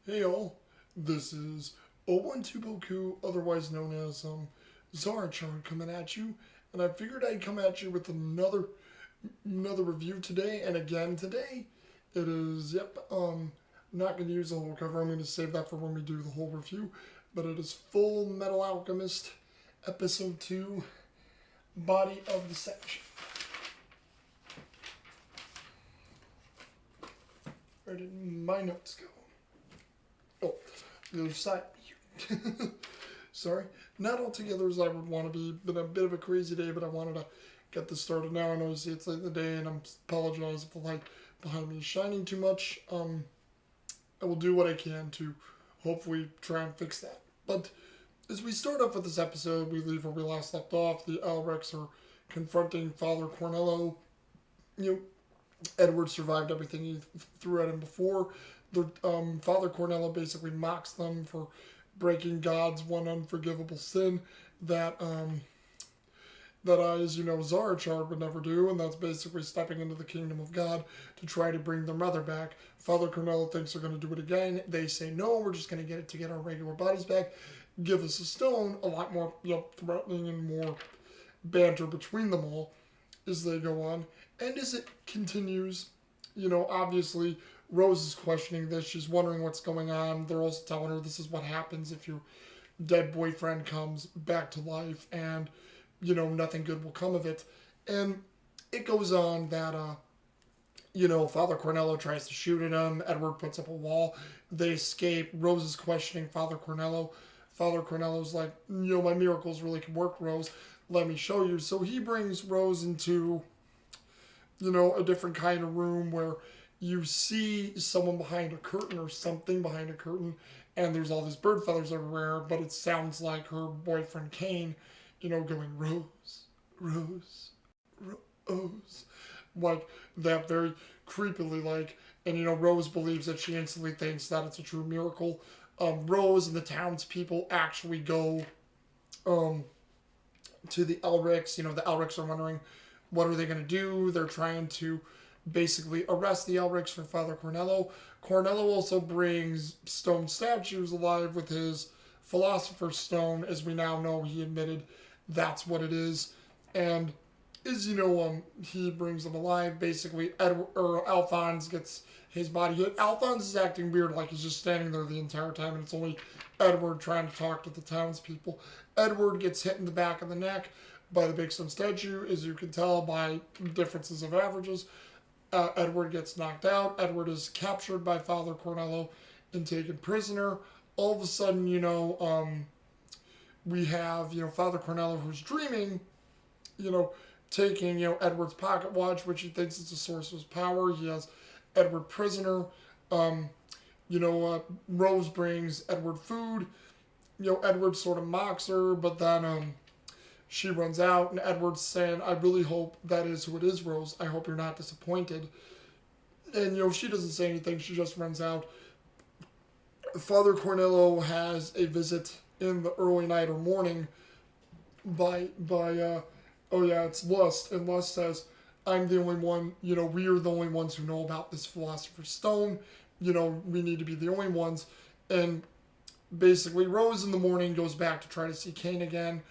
Hey all, this is 012 Boku, otherwise known as Zarachan, coming at you, and I figured I'd come at you with another review today. And again today, it is I'm not going to use the whole cover. I'm going to save that for when we do the whole review. But it is Fullmetal Alchemist, Episode 2, Body of the Section. Where did my notes go? Oh, the other side. Sorry, not all together as I would want to be. Been a bit of a crazy day, but I wanted to get this started now. I know it's late in the day, and I apologize if the light behind me is shining too much. I will do what I can to hopefully try and fix that. But as we start off with this episode, we leave where we last left off. The Alrex are confronting Father Cornello. Edward survived everything he threw at him before. Father Cornello basically mocks them for breaking God's one unforgivable sin that Zarachard would never do, and that's basically stepping into the kingdom of God to try to bring their mother back. Father Cornello thinks they're going to do it again. They say, no, we're just going to get it to get our regular bodies back. Give us a stone. A lot more threatening and more banter between them all as they go on. And as it continues, obviously Rose is questioning this. She's wondering what's going on. They're also telling her this is what happens if your dead boyfriend comes back to life, and, nothing good will come of it. And it goes on that, Father Cornello tries to shoot at him. Edward puts up a wall. They escape. Rose is questioning Father Cornello. Father Cornello's like, my miracles really can work, Rose. Let me show you. So he brings Rose into, a different kind of room where you see someone behind a curtain or something behind a curtain, and there's all these bird feathers everywhere, but it sounds like her boyfriend Kane, going, Rose, Rose, Rose, like that very creepily, and Rose believes that she instantly thinks that it's a true miracle. Rose and the townspeople actually go to the Elrics. The Elrics are wondering, what are they going to do? They're trying to basically arrest the Elrics for Father Cornello. Cornello also brings stone statues alive with his Philosopher's Stone. As we now know, he admitted that's what it is. And as he brings them alive. Basically, Alphonse gets his body hit. Alphonse is acting weird, like he's just standing there the entire time, and it's only Edward trying to talk to the townspeople. Edward gets hit in the back of the neck by the big stone statue, as you can tell by differences of averages. Edward gets knocked out. Edward is captured by Father Cornello and taken prisoner. All of a sudden, we have, Father Cornello who's dreaming, taking, Edward's pocket watch, which he thinks is the source of his power. He has Edward prisoner. Rose brings Edward food. Edward sort of mocks her, but then she runs out, and Edward's saying, I really hope that is who it is, Rose. I hope you're not disappointed. And, she doesn't say anything. She just runs out. Father Cornello has a visit in the early night or morning by it's Lust. And Lust says, I'm the only one, we are the only ones who know about this Philosopher's Stone. We need to be the only ones. And basically, Rose in the morning goes back to try to see Kane again.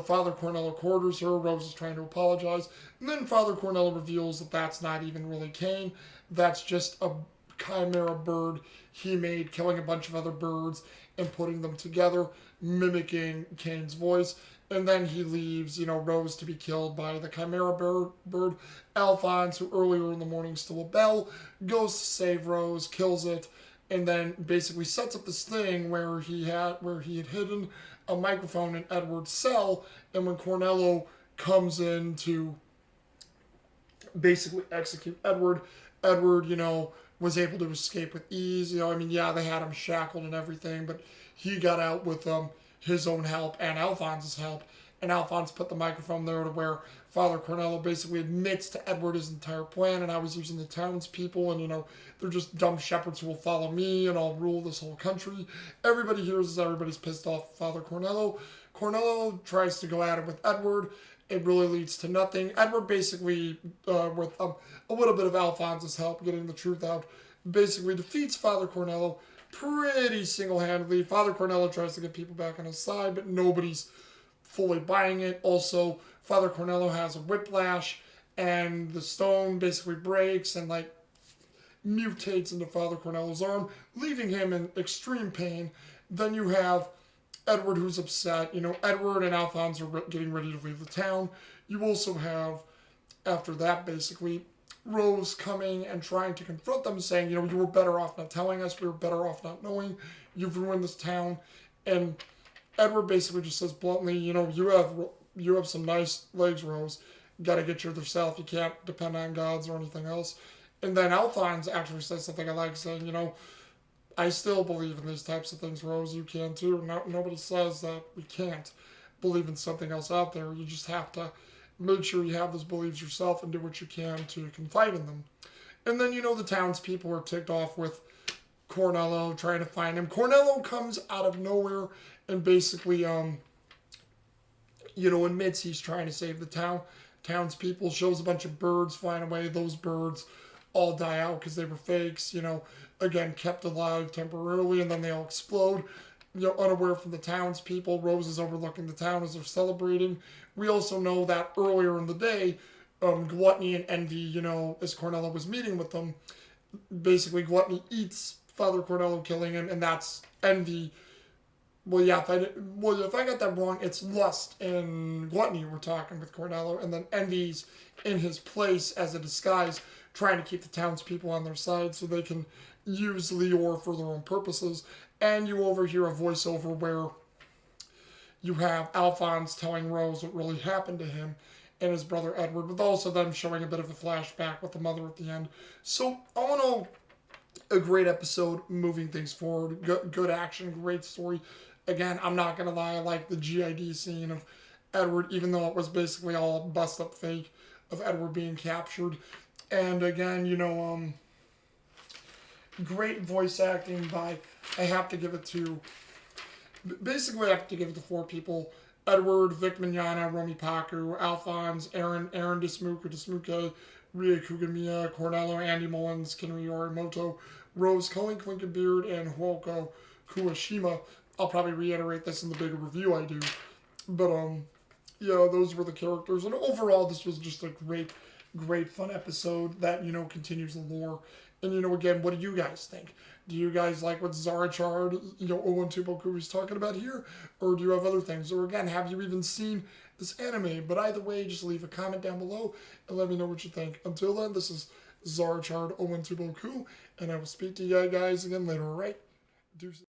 Father Cornello quarters her. Rose is trying to apologize. And then Father Cornello reveals that that's not even really Kane. That's just a chimera bird he made, killing a bunch of other birds and putting them together, mimicking Kane's voice. And then he leaves, Rose to be killed by the chimera bird. Alphonse, who earlier in the morning stole a bell, goes to save Rose, kills it, and then basically sets up this thing where he had hidden a microphone in Edward's cell. And when Cornello comes in to basically execute Edward, was able to escape with ease. They had him shackled and everything, but he got out with his own help and Alphonse's help. And Alphonse put the microphone there to where Father Cornello basically admits to Edward his entire plan, and I was using the townspeople, and they're just dumb shepherds who will follow me, and I'll rule this whole country. Everybody hears this, everybody's pissed off at Father Cornello. Cornello tries to go at it with Edward. It really leads to nothing. Edward basically, with a little bit of Alphonse's help getting the truth out, basically defeats Father Cornello, pretty single-handedly. Father Cornello tries to get people back on his side, but nobody's fully buying it. Also, Father Cornello has a whiplash, and the stone basically breaks and like mutates into Father Cornello's arm, leaving him in extreme pain. Then you have Edward, who's upset. You know, Edward and Alphonse are getting ready to leave the town. You also have, after that, basically, Rose coming and trying to confront them, saying, you know, you were better off not telling us. We were better off not knowing. You've ruined this town. And Edward basically just says bluntly, you know, you have some nice legs, Rose. You got to get yourself. You can't depend on gods or anything else. And then Alphonse actually says something I like, saying, you know, I still believe in these types of things, Rose. You can too. No, nobody says that we can't believe in something else out there. You just have to make sure you have those beliefs yourself and do what you can to confide in them. And then, you know, the townspeople are ticked off with Cornello trying to find him. Cornello comes out of nowhere and basically, you know, admits he's trying to save the town. Townspeople, shows a bunch of birds flying away. Those birds all die out because they were fakes, you know, again, kept alive temporarily, and then they all explode. You know, unaware from the townspeople, Rose is overlooking the town as they're celebrating. We also know that earlier in the day, Gluttony and Envy, you know, as Cornello was meeting with them, basically Gluttony eats Father Cornello, killing him, and that's Envy. Well, yeah, if I got that wrong, it's Lust and Gluttony we're talking with Cornello, and then Envy's in his place as a disguise, trying to keep the townspeople on their side so they can use Leor for their own purposes. And you overhear a voiceover where you have Alphonse telling Rose what really happened to him and his brother Edward, with also them showing a bit of a flashback with the mother at the end. So, all in all, a great episode, moving things forward. Good action, great story. Again, I'm not going to lie, I like the GID scene of Edward, even though it was basically all a bust-up fake of Edward being captured. And again, you know, great voice acting by, I have to give it to four people. Edward, Vic Mignogna, Romy Paku, Alphonse, Aaron Desmuke, Ria Kugamiya, Cornello, Andy Mullins, Kenry Yorimoto, Rose Cullen Beard, and Huoko Kuwashima. I'll probably reiterate this in the bigger review I do. But, yeah, those were the characters. And overall, this was just a great fun episode that, you know, continues the lore. And, you know, again, what do you guys think? Do you guys like what Zarachard, you know, 012 is talking about here? Or do you have other things? Or, again, have you even seen this anime? But either way, just leave a comment down below and let me know what you think. Until then, this is Zarachard 012, and I will speak to you guys again later, alright? Deuces.